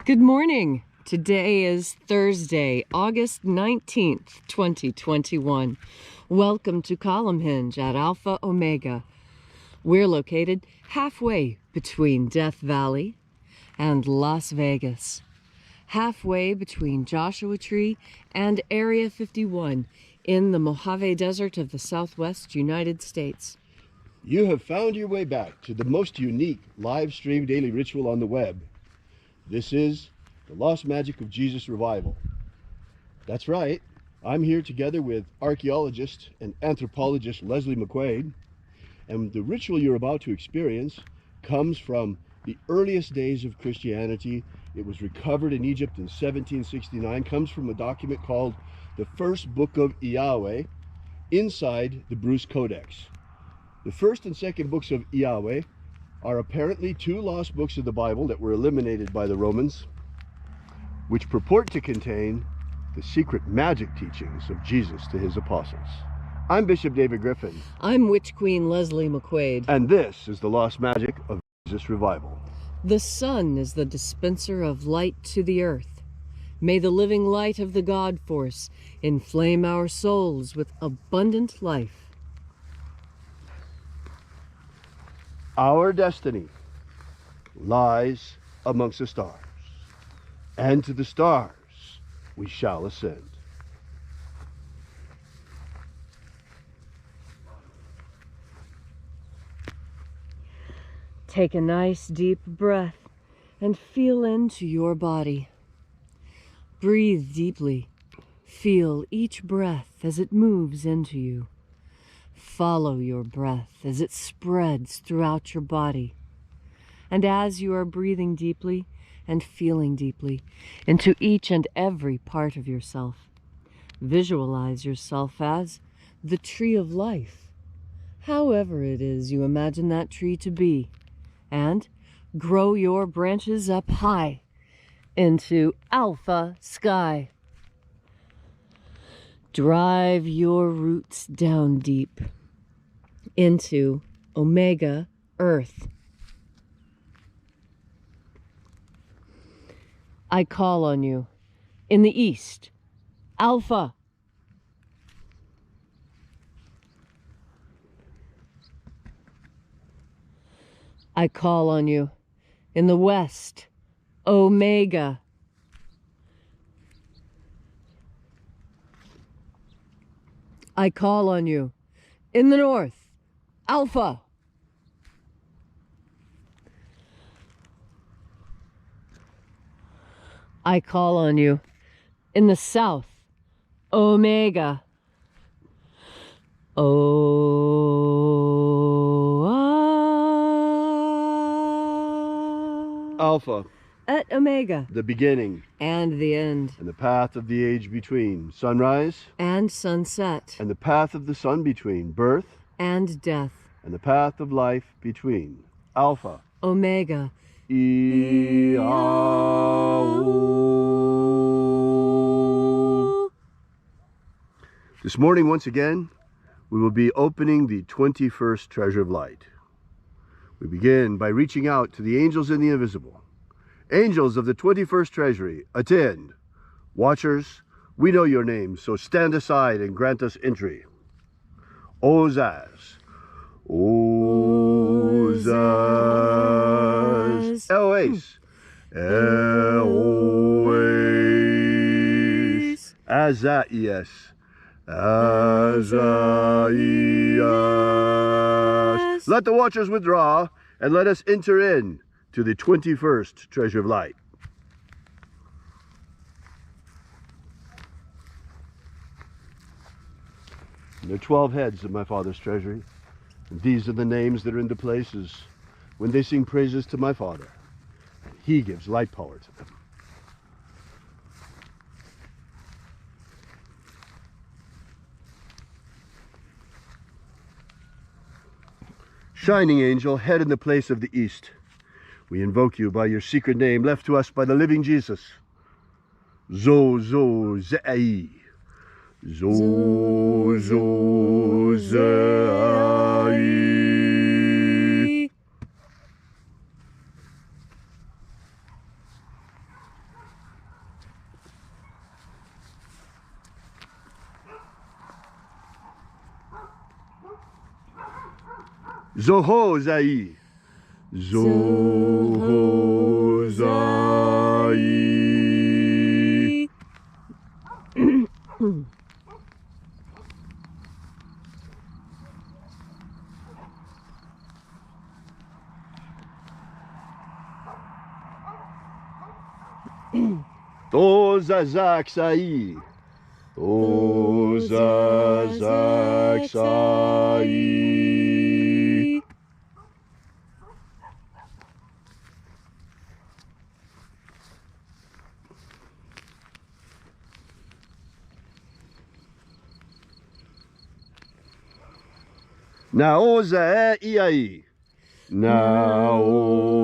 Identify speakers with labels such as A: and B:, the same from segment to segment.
A: Good morning. Today is Thursday, August 19th, 2021. Welcome to Column Hinge at Alpha Omega. We're located halfway between Death Valley and Las Vegas. Halfway between Joshua Tree and Area 51 in the Mojave Desert of the Southwest United States.
B: You have found your way back to the most unique live stream daily ritual on the web. This is the Lost Magic of Jesus Revival. That's right, I'm here together with archaeologist and anthropologist Leslie McQuade, and the ritual you're about to experience comes from the earliest days of Christianity. It was recovered in Egypt in 1769, comes from a document called the First Book of Yahweh inside the Bruce Codex. The first and second books of Yahweh are apparently two lost books of the Bible that were eliminated by the Romans, which purport to contain the secret magic teachings of Jesus to his apostles. I'm Bishop David Griffin.
A: I'm Witch Queen Leslie McQuade.
B: And this is the Lost Magic of Jesus Revival.
A: The sun is the dispenser of light to the earth. May the living light of the God Force inflame our souls with abundant life.
B: Our destiny lies amongst the stars, and to the stars we shall ascend.
A: Take a nice deep breath and feel into your body. Breathe deeply. Feel each breath as it moves into you. Follow your breath as it spreads throughout your body. And as you are breathing deeply and feeling deeply into each and every part of yourself, visualize yourself as the tree of life, however it is you imagine that tree to be, and grow your branches up high into alpha sky. Drive your roots down deep into Omega Earth. I call on you in the east, Alpha. I call on you in the west, Omega. I call on you in the north, Alpha. I call on you in the south, Omega.
B: Alpha,
A: at Omega,
B: the beginning
A: and the end,
B: and the path of the age between, sunrise
A: and sunset,
B: and the path of the sun between, birth
A: and death,
B: and the path of life between, Alpha,
A: Omega.
B: This morning, once again, we will be opening the 21st Treasure of Light. We begin by reaching out to the angels in the invisible. Angels of the 21st Treasury, attend. Watchers, we know your names, so stand aside and grant us entry. Ozaz. Ozaz. Eloise. Eloise. Azaias. Azaias. Let the watchers withdraw, and let us enter in to the 21st Treasure of Light. There are 12 heads of my Father's treasury, and these are the names that are in the places when they sing praises to my Father. He gives light power to them. Shining angel, head in the place of the east, we invoke you by your secret name left to us by the living Jesus. Zo-zo-zai. Zo-zo-zai. Zohozai. Zohozai. Ozazaksai. Ozazaksai. Naozaei. Naozaei.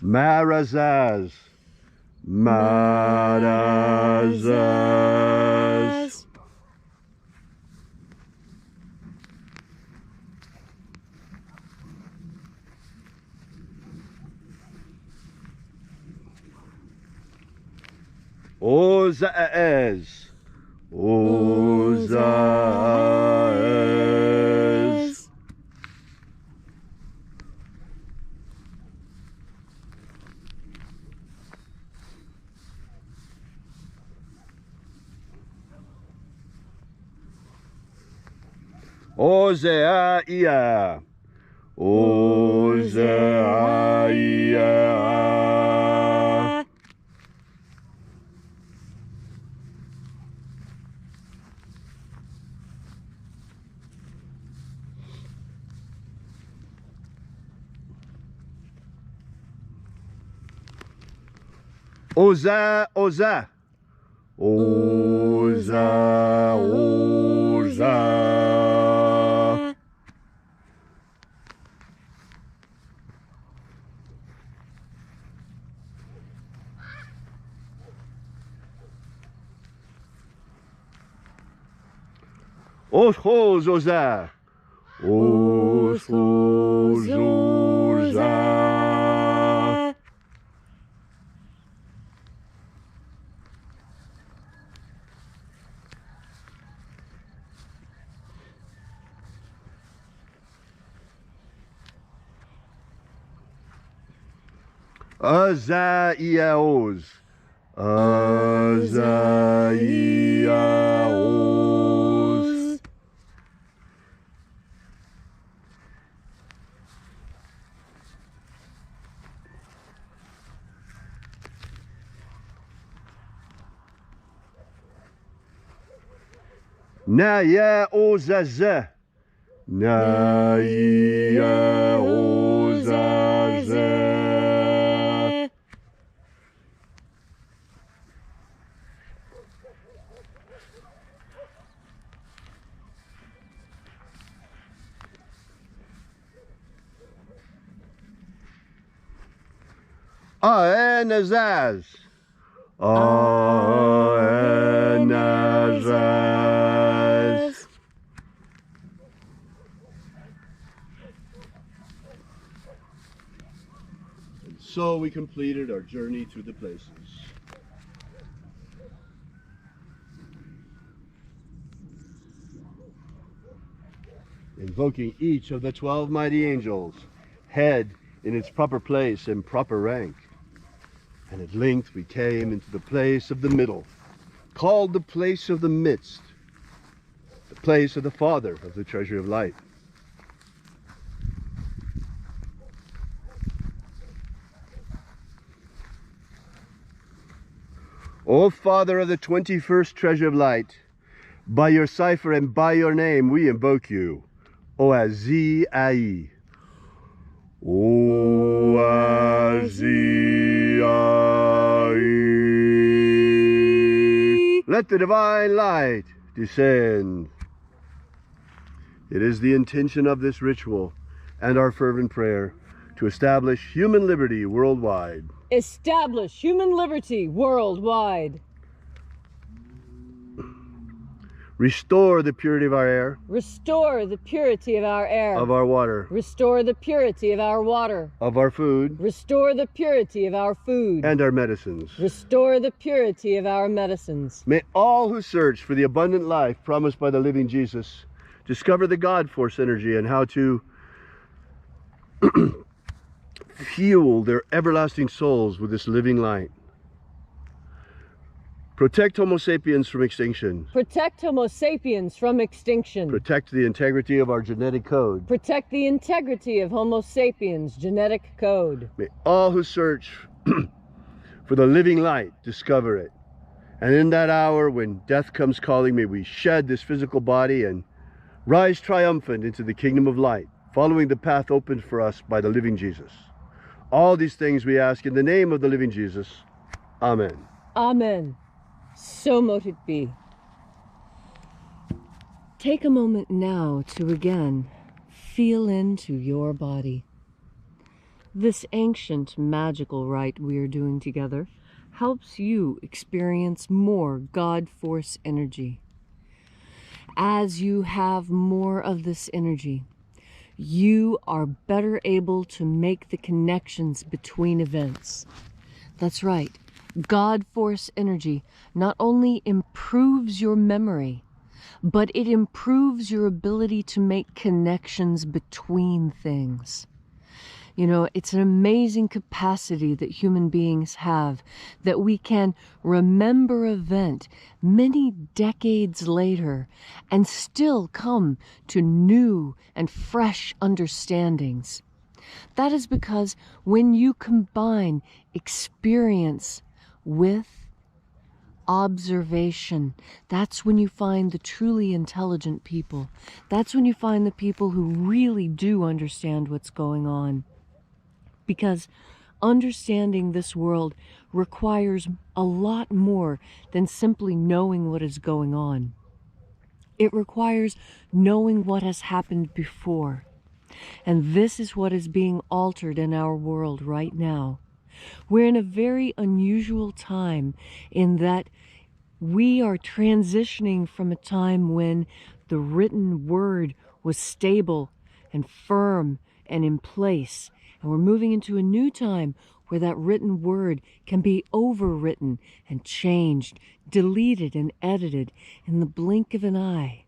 B: Marazaz. Marazaz. Ozaez. Ozaez. Ozeaia. Ozeaia. Oza, Oza. Oza, Oza. Oshos, Oza. Oshos, Oza. Azaiaos. Azaiaos. Naya Ozaza. Naya Ozaza. Aenazaz. Aenazaz. And so we completed our journey through the places. Invoking each of the 12 mighty angels, head in its proper place and proper rank. And at length we came into the place of the middle, called the place of the midst, the place of the Father of the treasure of light. O Father of the 21st treasure of light, by your cipher and by your name we invoke you, Oazi-ai. Oazi-ai. Let the divine light descend. It is the intention of this ritual and our fervent prayer to establish human liberty worldwide.
A: Establish human liberty worldwide.
B: Restore the purity of our air,
A: Restore the purity of our air.
B: of our water,
A: Restore the purity of our water.
B: of our food,
A: Restore the purity of our food.
B: and our medicines.
A: Restore the purity of our medicines.
B: May all who search for the abundant life promised by the living Jesus discover the God force energy and how to fuel their everlasting souls with this living light. Protect Homo sapiens from extinction.
A: Protect Homo sapiens from extinction.
B: Protect the integrity of our genetic code.
A: Protect the integrity of Homo sapiens' genetic code.
B: May all who search for the living light discover it. And in that hour when death comes calling, may we shed this physical body and rise triumphant into the kingdom of light, following the path opened for us by the living Jesus. All these things we ask in the name of the living Jesus. Amen.
A: Amen. So mote it be. Take a moment now to again feel into your body. This ancient magical rite we are doing together helps you experience more God force energy. As you have more of this energy, you are better able to make the connections between events. That's right. God force energy not only improves your memory, but it improves your ability to make connections between things. You know, it's an amazing capacity that human beings have, that we can remember an event many decades later and still come to new and fresh understandings. That is because when you combine experience with observation, that's when you find the truly intelligent people. That's when you find the people who really do understand what's going on. Because understanding this world requires a lot more than simply knowing what is going on. It requires knowing what has happened before. And this is what is being altered in our world right now. We're in a very unusual time in that we are transitioning from a time when the written word was stable and firm and in place. And we're moving into a new time where that written word can be overwritten and changed, deleted and edited in the blink of an eye.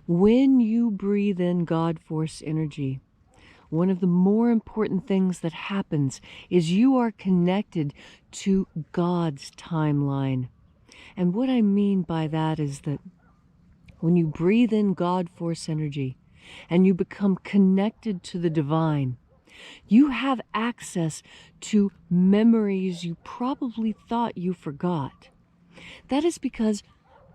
A: When you breathe in God force energy, one of the more important things that happens is you are connected to God's timeline. And what I mean by that is that when you breathe in God force energy and you become connected to the divine, you have access to memories you probably thought you forgot. That is because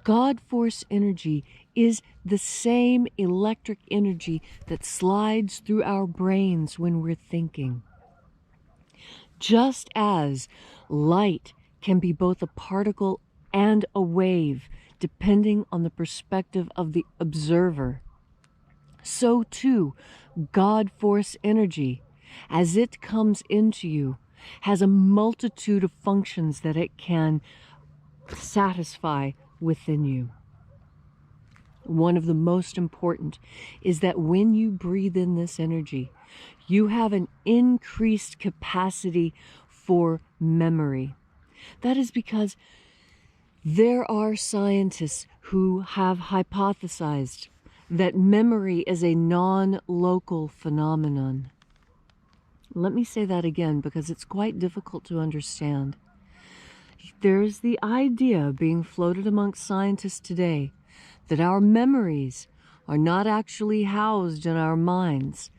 A: God force energy is the same electric energy that slides through our brains when we're thinking. Just as light can be both a particle and a wave, depending on the perspective of the observer, so too God force energy, as it comes into you, has a multitude of functions that it can satisfy within you. One of the most important is that when you breathe in this energy, you have an increased capacity for memory. That is because there are scientists who have hypothesized that memory is a non-local phenomenon. Let me say that again because it's quite difficult to understand. There's the idea being floated amongst scientists today that our memories are not actually housed in our minds,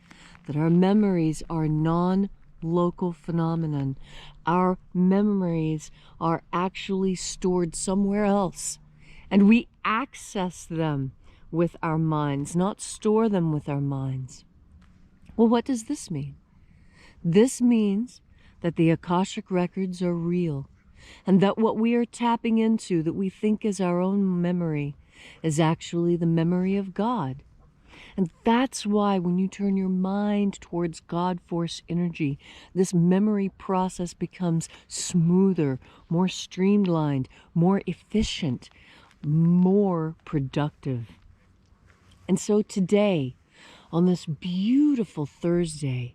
A: that our memories are non-local phenomenon. Our memories are actually stored somewhere else, and we access them with our minds, not store them with our minds. Well, what does this mean? This means that the Akashic records are real, and that what we are tapping into that we think is our own memory is actually the memory of God. And that's why when you turn your mind towards God force energy, this memory process becomes smoother, more streamlined, more efficient. more productive. And so today, on this beautiful Thursday,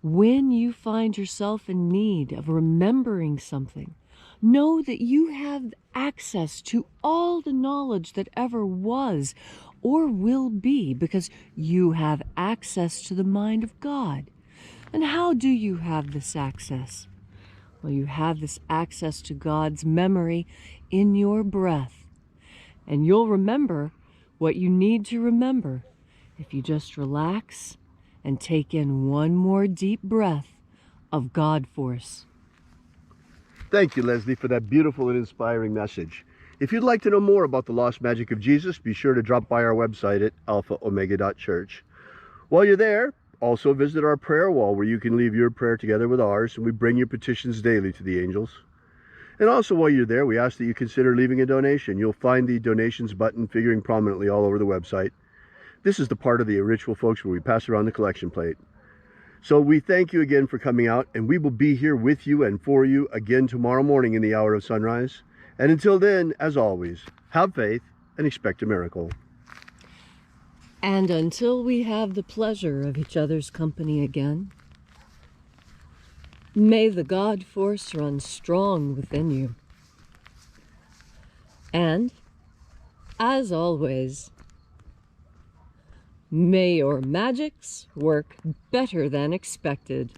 A: when you find yourself in need of remembering something, know that you have access to all the knowledge that ever was or will be, because you have access to the mind of God. And how do you have this access? Well, you have this access to God's memory in your breath. And you'll remember what you need to remember if you just relax and take in one more deep breath of God force.
B: Thank you, Leslie, for that beautiful and inspiring message. If you'd like to know more about the lost magic of Jesus, be sure to drop by our website at alphaomega.church. While you're there, also visit our prayer wall, where you can leave your prayer together with ours, and we bring your petitions daily to the angels. And also, while you're there, we ask that you consider leaving a donation. You'll find the donations button figuring prominently all over the website. This is the part of the ritual, folks, where we pass around the collection plate. So we thank you again for coming out, and we will be here with you and for you again tomorrow morning in the hour of sunrise. And until then, as always, have faith and expect a miracle.
A: And until we have the pleasure of each other's company again, may the God force run strong within you. And, as always, may your magics work better than expected.